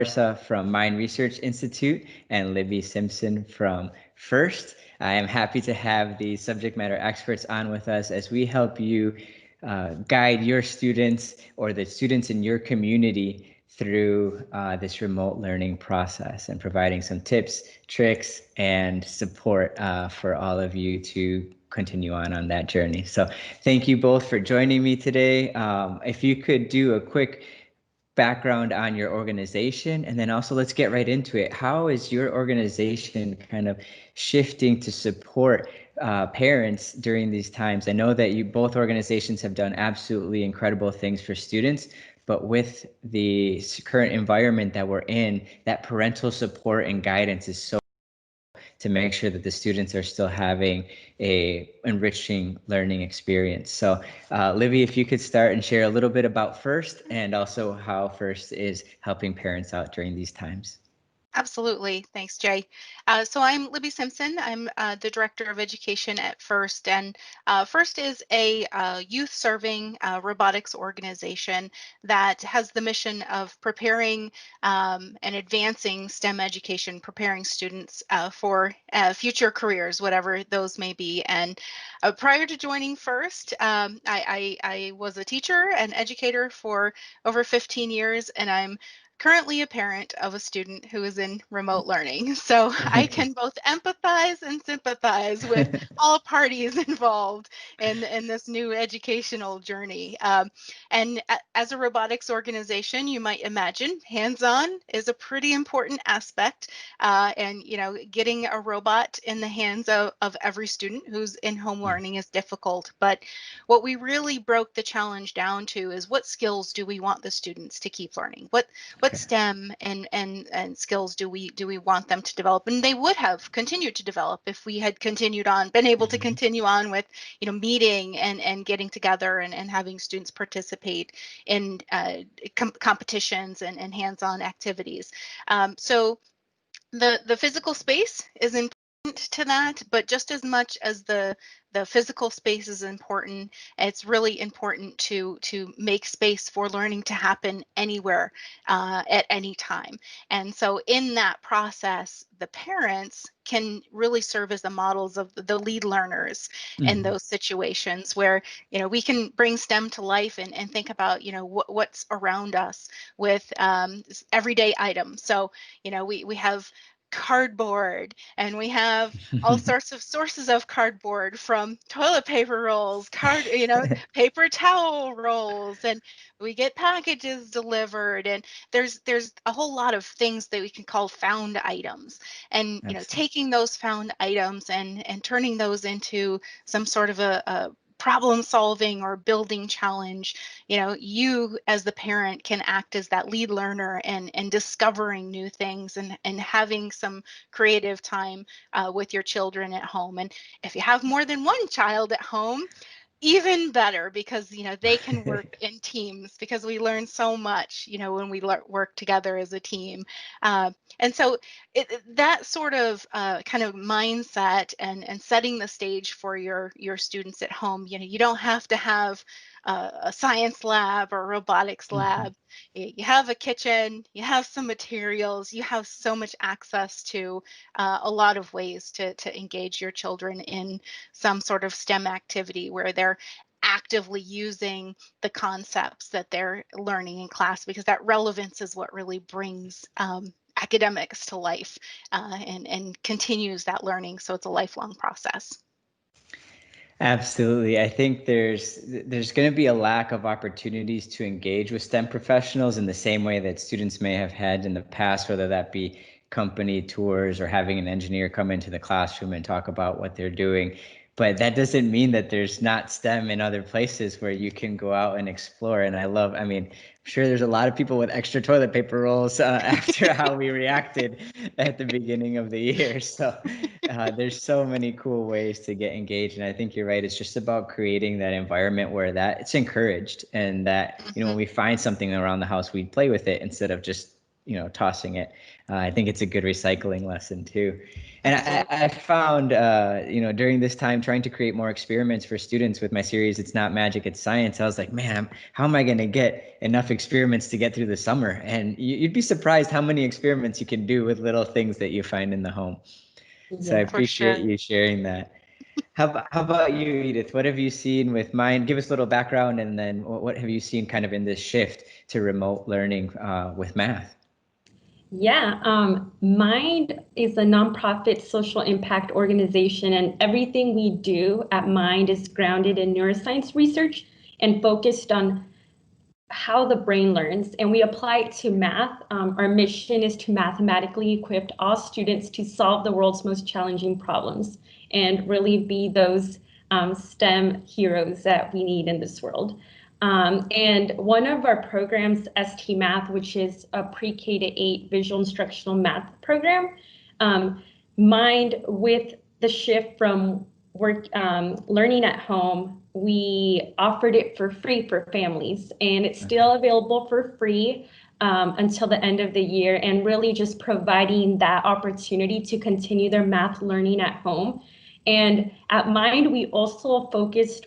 from Mind Research Institute and Libby Simpson from FIRST. I am happy to have the subject matter experts on with us as we help you guide your students or the students in your community through this remote learning process and providing some tips, tricks, and support for all of you to continue on that journey. So thank you both for joining me today. If you could do a quick background on your organization, and then also let's get right into it. How is your organization kind of shifting to support parents during these times? I know that you both organizations have done absolutely incredible things for students, but with the current environment that we're in, that parental support and guidance is so to make sure that the students are still having a enriching learning experience. So Libby, if you could start and share a little bit about FIRST and also how FIRST is helping parents out during these times. Absolutely. Thanks, Jay. So I'm Libby Simpson. I'm the Director of Education at FIRST, and FIRST is a youth-serving robotics organization that has the mission of preparing and advancing STEM education, preparing students for future careers, whatever those may be. And prior to joining FIRST, I was a teacher and educator for over 15 years, and I'm currently a parent of a student who is in remote learning. So I can both empathize and sympathize with all parties involved in this new educational journey. As a robotics organization, you might imagine hands-on is a pretty important aspect. And, you know, getting a robot in the hands of every student who's in home learning is difficult. But what we really broke the challenge down to is what skills do we want the students to keep learning? What STEM and skills do we want them to develop? And they would have continued to develop if we had been able to continue on with, you know, meeting and getting together and having students participate in competitions and hands-on activities. So the physical space is important to that, but just as much as the physical space is important, it's really important to make space for learning to happen anywhere at any time. And so in that process, the parents can really serve as the models of the lead learners in those situations where, you know, we can bring STEM to life and think about, you know, what's around us with everyday items. So, you know, we have cardboard, and we have all sorts of sources of cardboard, from toilet paper rolls, paper towel rolls, and we get packages delivered, and there's a whole lot of things that we can call found items. And, you know, taking those found items and turning those into some sort of a problem solving or building challenge. You know, you as the parent can act as that lead learner and discovering new things and having some creative time with your children at home. And if you have more than one child at home, even better, because, you know, they can work in teams, because we learn so much, you know, when we work together as a team. And so that sort of kind of mindset and setting the stage for your students at home, you know, you don't have to have a science lab or robotics lab. You have a kitchen, you have some materials, you have so much access to a lot of ways to engage your children in some sort of STEM activity where they're actively using the concepts that they're learning in class, because that relevance is what really brings academics to life and continues that learning. So it's a lifelong process. Absolutely. I think there's going to be a lack of opportunities to engage with STEM professionals in the same way that students may have had in the past, whether that be company tours or having an engineer come into the classroom and talk about what they're doing. But that doesn't mean that there's not STEM in other places where you can go out and explore. And I mean, I'm sure there's a lot of people with extra toilet paper rolls after how we reacted at the beginning of the year. So there's so many cool ways to get engaged. And I think you're right. It's just about creating that environment where that it's encouraged, and that, you know, when we find something around the house, we play with it instead of just tossing it. I think it's a good recycling lesson too. And Absolutely. I found, during this time trying to create more experiments for students with my series, It's Not Magic, It's Science. I was like, man, how am I going to get enough experiments to get through the summer? And you'd be surprised how many experiments you can do with little things that you find in the home. So I Yeah. For appreciate sure. you sharing that. How about you, Edith? What have you seen with Mind? Give us a little background, and then what have you seen kind of in this shift to remote learning with math? Yeah, Mind is a nonprofit social impact organization, and everything we do at Mind is grounded in neuroscience research and focused on how the brain learns, and we apply it to math. Our mission is to mathematically equip all students to solve the world's most challenging problems and really be those STEM heroes that we need in this world. And one of our programs, ST Math, which is a pre-K to 8 visual instructional math program, Mind with the shift from work learning at home, we offered it for free for families, and it's still available for free until the end of the year, and really just providing that opportunity to continue their math learning at home. And at Mind, we also focused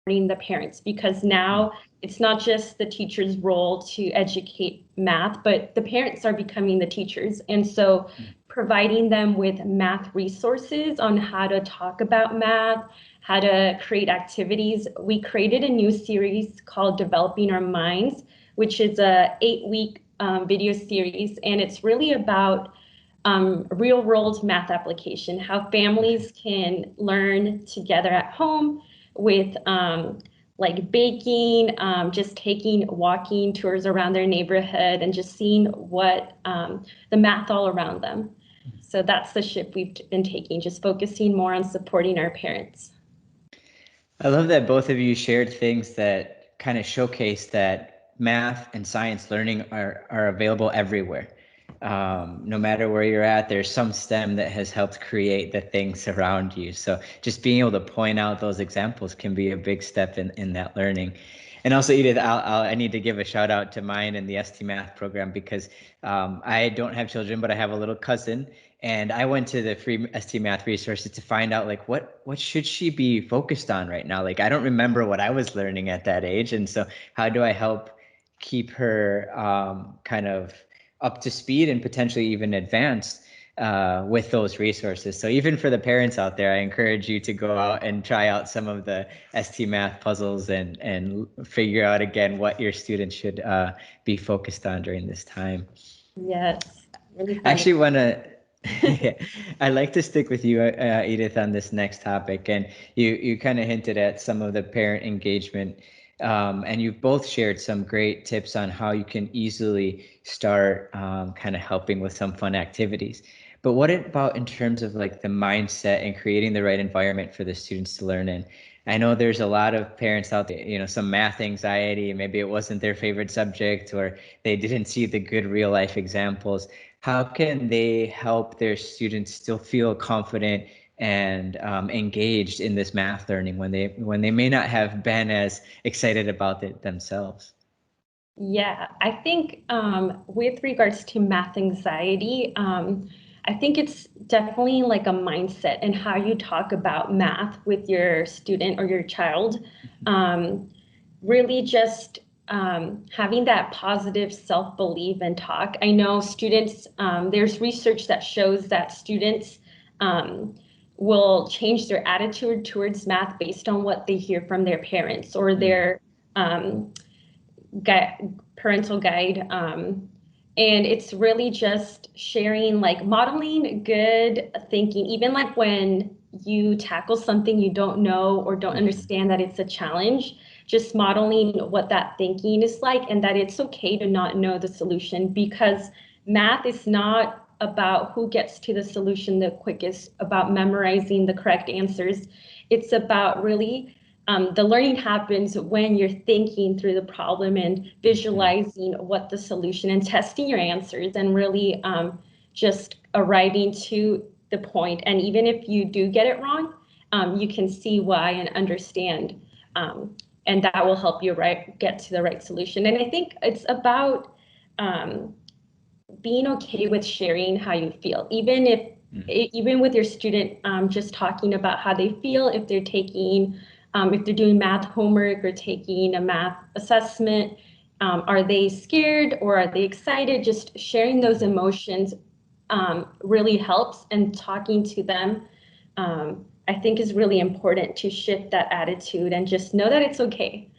the parents, because now it's not just the teacher's role to educate math, but the parents are becoming the teachers. And so providing them with math resources on how to talk about math, how to create activities. We created a new series called Developing Our Minds, which is a 8-week video series. And it's really about real world math application, how families can learn together at home with like baking, just taking walking tours around their neighborhood and just seeing what the math all around them. So that's the shift we've been taking, just focusing more on supporting our parents. I love that both of you shared things that kind of showcase that math and science learning are available everywhere. No matter where you're at, there's some STEM that has helped create the things around you. So just being able to point out those examples can be a big step in that learning. And also, Edith, I need to give a shout out to mine and the ST Math program, because I don't have children, but I have a little cousin, and I went to the free ST Math resources to find out like what should she be focused on right now. Like I don't remember what I was learning at that age, and so how do I help keep her kind of up to speed and potentially even advanced with those resources. So even for the parents out there, I encourage you to go out and try out some of the ST Math puzzles and figure out again what your students should be focused on during this time. Yes, really I fun. actually want to. Yeah, I'd like to stick with you, Edith, on this next topic. And you kind of hinted at some of the parent engagement, and you've both shared some great tips on how you can easily start kind of helping with some fun activities. But what about in terms of like the mindset and creating the right environment for the students to learn in? I know there's a lot of parents out there, some math anxiety, maybe it wasn't their favorite subject, or they didn't see the good real life examples. How can they help their students still feel confident and engaged in this math learning when they may not have been as excited about it themselves? Yeah, I think with regards to math anxiety, I think it's definitely like a mindset and how you talk about math with your student or your child. Really just having that positive self-belief and talk. I know students, there's research that shows that students will change their attitude towards math based on what they hear from their parents or their parental guide. And it's really just sharing, like modeling good thinking, even like when you tackle something you don't know or don't understand that it's a challenge, just modeling what that thinking is like and that it's okay to not know the solution, because math is not about who gets to the solution the quickest, about memorizing the correct answers. It's about really the learning happens when you're thinking through the problem and visualizing what the solution and testing your answers and really just arriving to the point. And even if you do get it wrong, you can see why and understand. And that will help you get to the right solution. And I think it's about being okay with sharing how you feel, even if even with your student, just talking about how they feel, if they're taking, if they're doing math homework or taking a math assessment, are they scared or are they excited? Just sharing those emotions really helps, and talking to them, I think is really important to shift that attitude and just know that it's okay.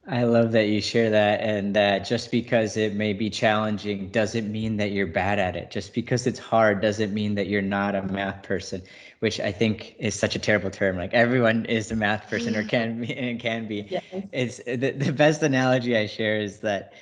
I love that you share that, and that just because it may be challenging doesn't mean that you're bad at it. Just because it's hard doesn't mean that you're not a math person, which I think is such a terrible term. Like everyone is a math person or can be, and can be. Yes. It's the best analogy I share is that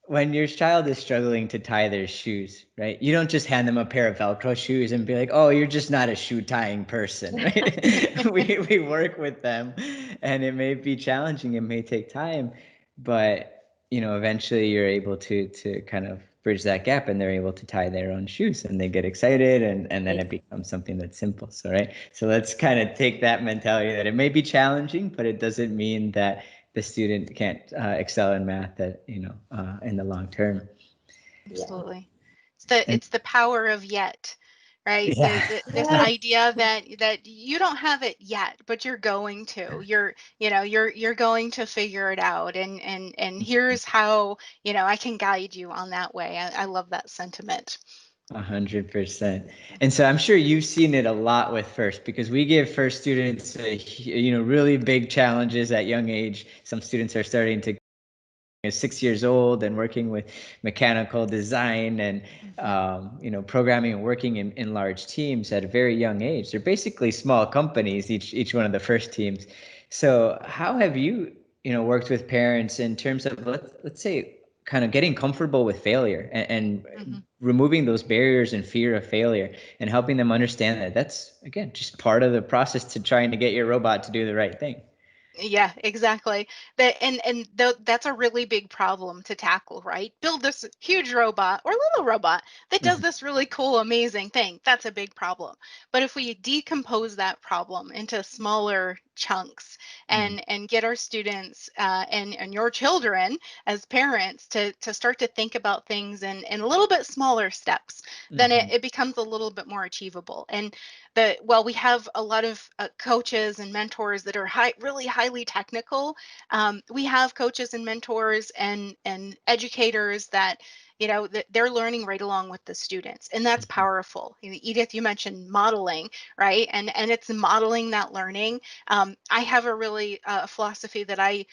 when your child is struggling to tie their shoes, right? You don't just hand them a pair of Velcro shoes and be like, "Oh, you're just not a shoe tying person," right? we work with them, and it may be challenging, it may take time, but eventually you're able to kind of bridge that gap, and they're able to tie their own shoes, and they get excited, and then it becomes something that's simple. So right. So let's kind of take that mentality that it may be challenging, but it doesn't mean that the student can't excel in math in the long term. Absolutely. And It's the power of yet, right? yeah. This idea that you don't have it yet, but you're going to. You're going to figure it out, and here's how I can guide you on that way. I love that sentiment. 100%. And so I'm sure you've seen it a lot with FIRST, because we give FIRST students, really big challenges at young age. Some students are starting to 6 years old and working with mechanical design and programming and working in large teams at a very young age. They're basically small companies, each one of the FIRST teams. So how have you worked with parents in terms of let's say kind of getting comfortable with failure and removing those barriers and fear of failure, and helping them understand that that's, again, just part of the process to trying to get your robot to do the right thing? Yeah, exactly. That's a really big problem to tackle, right? Build this huge robot or little robot that does this really cool, amazing thing. That's a big problem. But if we decompose that problem into smaller chunks and get our students and your children as parents to start to think about things in a little bit smaller steps, then it becomes a little bit more achievable. And while we have a lot of coaches and mentors that are really highly technical, we have coaches and mentors and educators that that they're learning right along with the students, and that's powerful. Edith, you mentioned modeling, right? And it's modeling that learning. I have a really philosophy that I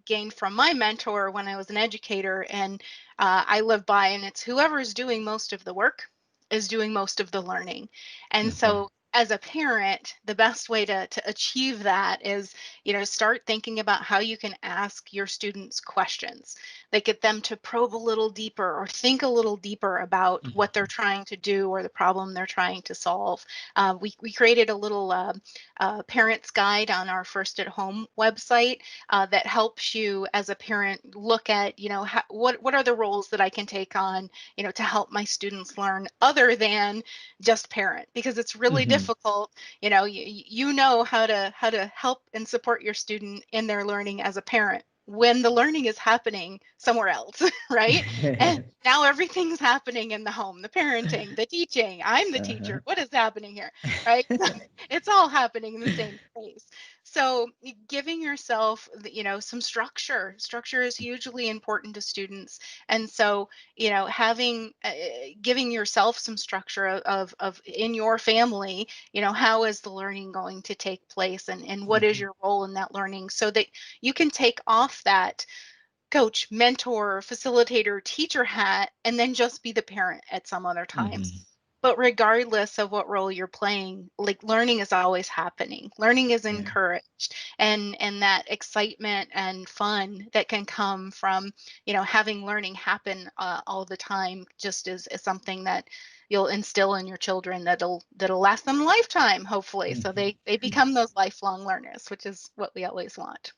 gained from my mentor when I was an educator, and I live by, and it's whoever is doing most of the work is doing most of the learning. And so as a parent, the best way to achieve that is, start thinking about how you can ask your students questions that get them to probe a little deeper or think a little deeper about what they're trying to do or the problem they're trying to solve. We created a little parents guide on our First at Home website that helps you as a parent look at, what are the roles that I can take on, to help my students learn other than just parent, because it's really difficult. You know how to help and support your student in their learning as a parent when the learning is happening somewhere else, right? And now everything's happening in the home, the parenting, the teaching. I'm the teacher. What is happening here, right? It's all happening in the same space. So giving yourself, some structure. Structure is hugely important to students. And so, having, giving yourself some structure of in your family, how is the learning going to take place, and what is your role in that learning, so that you can take off that coach, mentor, facilitator, teacher hat, and then just be the parent at some other times. But regardless of what role you're playing, like, learning is always happening. Learning is encouraged, and that excitement and fun that can come from, having learning happen all the time, just is something that you'll instill in your children that'll last them a lifetime, hopefully. So they become those lifelong learners, which is what we always want.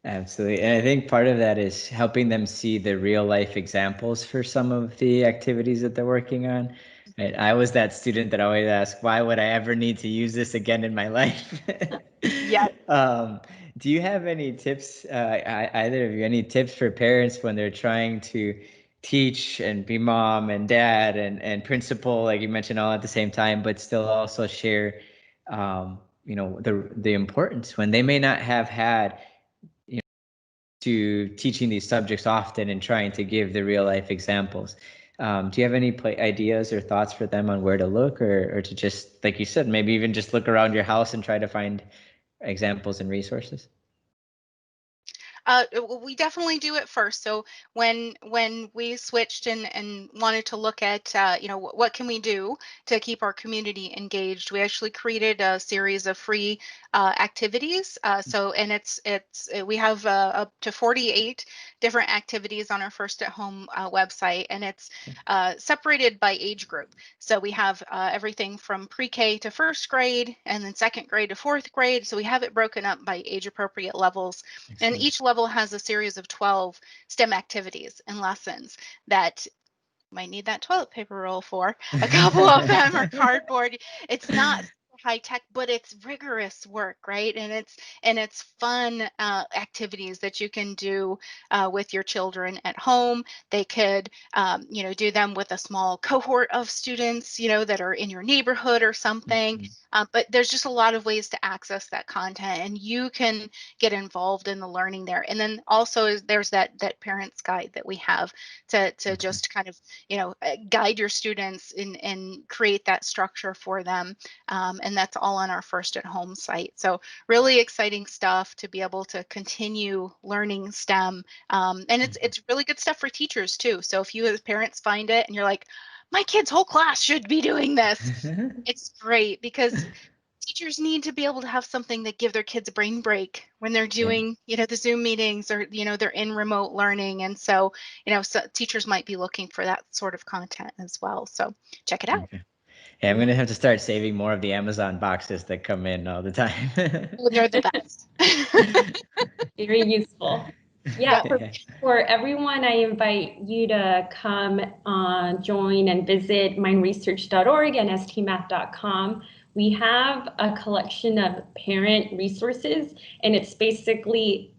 Absolutely. And I think part of that is helping them see the real life examples for some of the activities that they're working on. Right? I was that student that always asked, why would I ever need to use this again in my life? Yeah. Do you have any tips, either of you, any tips for parents when they're trying to teach and be mom and dad and principal, like you mentioned, all at the same time, but still also share, you know, the importance when they may not have had, you know, to teaching these subjects often and trying to give the real life examples. Do you have any ideas or thoughts for them on where to look, or to just, like you said, maybe even just look around your house and try to find examples and resources? We definitely do it first. So when we switched and wanted to look at you know what can we do to keep our community engaged, we actually created a series of free activities. So and we have up to 48 different activities on our First at Home website, and it's separated by age group. So we have everything from pre-K to first grade, and then second grade to fourth grade. So we have it broken up by age appropriate levels. And Excellent. each level has a series of 12 STEM activities and lessons that you might need that toilet paper roll for. A couple of them are cardboard. It's not high tech, but it's rigorous work, right? And it's fun activities that you can do with your children at home. They could you know, do them with a small cohort of students, you know, that are in your neighborhood or something. Mhm. But there's just a lot of ways to access that content, and you can get involved in the learning there. And then also there's that parents guide that we have to Okay. just kind of, you know, guide your students and create that structure for them. And that's all on our First at Home site. So really exciting stuff to be able to continue learning STEM. And it's really good stuff for teachers too. So if you as parents find it and you're like, my kid's whole class should be doing this, it's great because teachers need to be able to have something that give their kids a brain break when they're Yeah. doing, you know, the Zoom meetings, or, you know, they're in remote learning. And so, you know, so teachers might be looking for that sort of content as well. So check it out. Okay. Yeah, I'm gonna have to start saving more of the Amazon boxes that come in all the time. They're the best. Very useful. Yeah, Yeah. for everyone, I invite you to come join and visit mindresearch.org and stmath.com. We have a collection of parent resources, and it's basically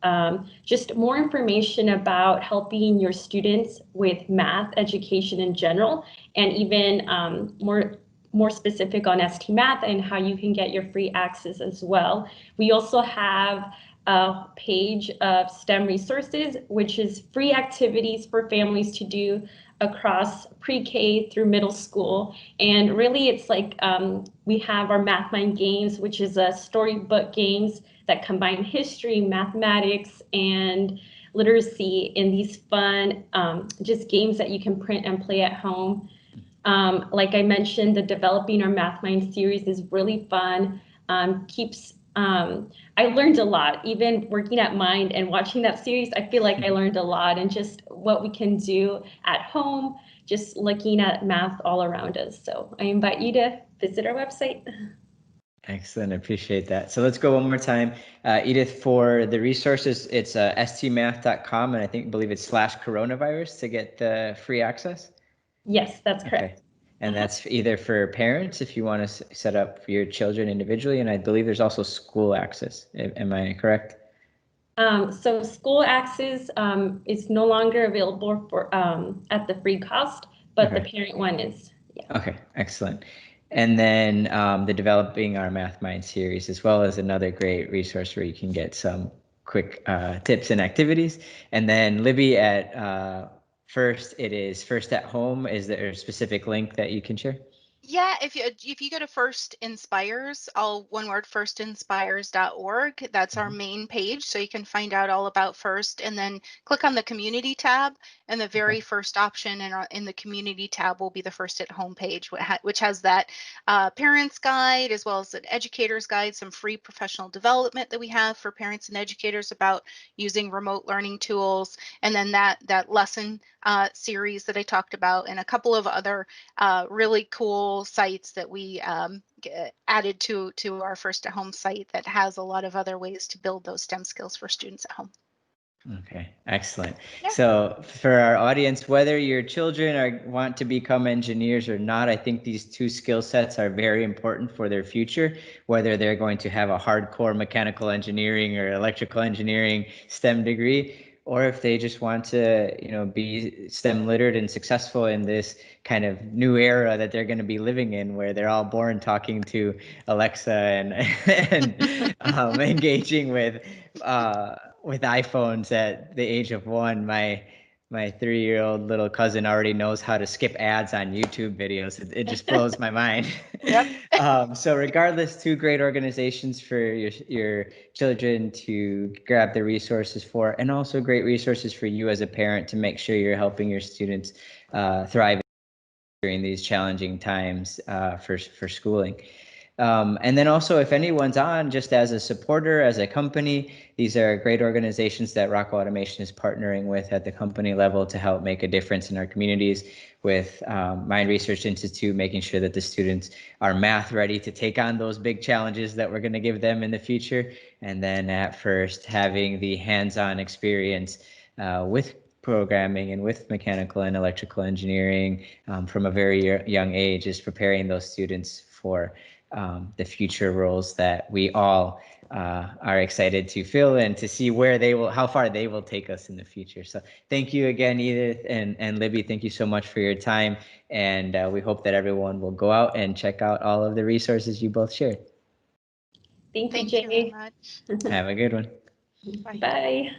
just more information about helping your students with math education in general, and even more specific on STMath and how you can get your free access as well. We also have a page of STEM resources, which is free activities for families to do across pre-K through middle school. And really, it's like we have our Math Mind games, which is a storybook games that combine history, mathematics, and literacy in these fun just games that you can print and play at home. Like I mentioned, the Developing Our Math Mind series is really fun. I learned a lot, even working at Mind and watching that series. I feel like I learned a lot, and just what we can do at home, just looking at math all around us. So I invite you to visit our website. Excellent. I appreciate that. So let's go one more time. Edith, for the resources, it's stmath.com, and I believe it's /coronavirus to get the free access. Yes, that's correct. Okay. And that's either for parents if you want to set up for your children individually, and I believe there's also school access. Am I correct? So school access is no longer available for at the free cost, but the parent one is. Yeah. Okay, excellent. And then the Developing Our Math Mind series, as well as another great resource where you can get some quick tips and activities. And then Libby, at First, it is First at Home. Is there a specific link that you can share? Yeah, if you go to First Inspires, all one word, firstinspires.org, that's our main page. So you can find out all about First, and then click on the community tab, and the very first option in the community tab will be the First at Home page, which has that parents guide as well as an educator's guide, some free professional development that we have for parents and educators about using remote learning tools, and then that lesson series that I talked about, and a couple of other really cool sites that we added to our First at Home site that has a lot of other ways to build those STEM skills for students at home. Okay, excellent. Yeah. So for our audience, whether your children want to become engineers or not, I think these two skill sets are very important for their future, whether they're going to have a hardcore mechanical engineering or electrical engineering STEM degree, or if they just want to, be STEM literate and successful in this kind of new era that they're going to be living in, where they're all born talking to Alexa and and engaging with iPhones at the age of 1. My 3-year-old little cousin already knows how to skip ads on YouTube videos. It just blows my mind. Yep. So regardless, 2 great organizations for your children to grab the resources for, and also great resources for you as a parent to make sure you're helping your students thrive during these challenging times for schooling. And then also, if anyone's on just as a supporter, as a company, these are great organizations that Rockwell Automation is partnering with at the company level to help make a difference in our communities, with Mind Research Institute making sure that the students are math ready to take on those big challenges that we're going to give them in the future. And then at First, having the hands-on experience with programming and with mechanical and electrical engineering from a very young age, is preparing those students for the future roles that we all are excited to fill and to see how far they will take us in the future. So thank you again, Edith and Libby. Thank you so much for your time. And we hope that everyone will go out and check out all of the resources you both shared. Thank you, Thank Jay. you very much. Have a good one. Bye. Bye.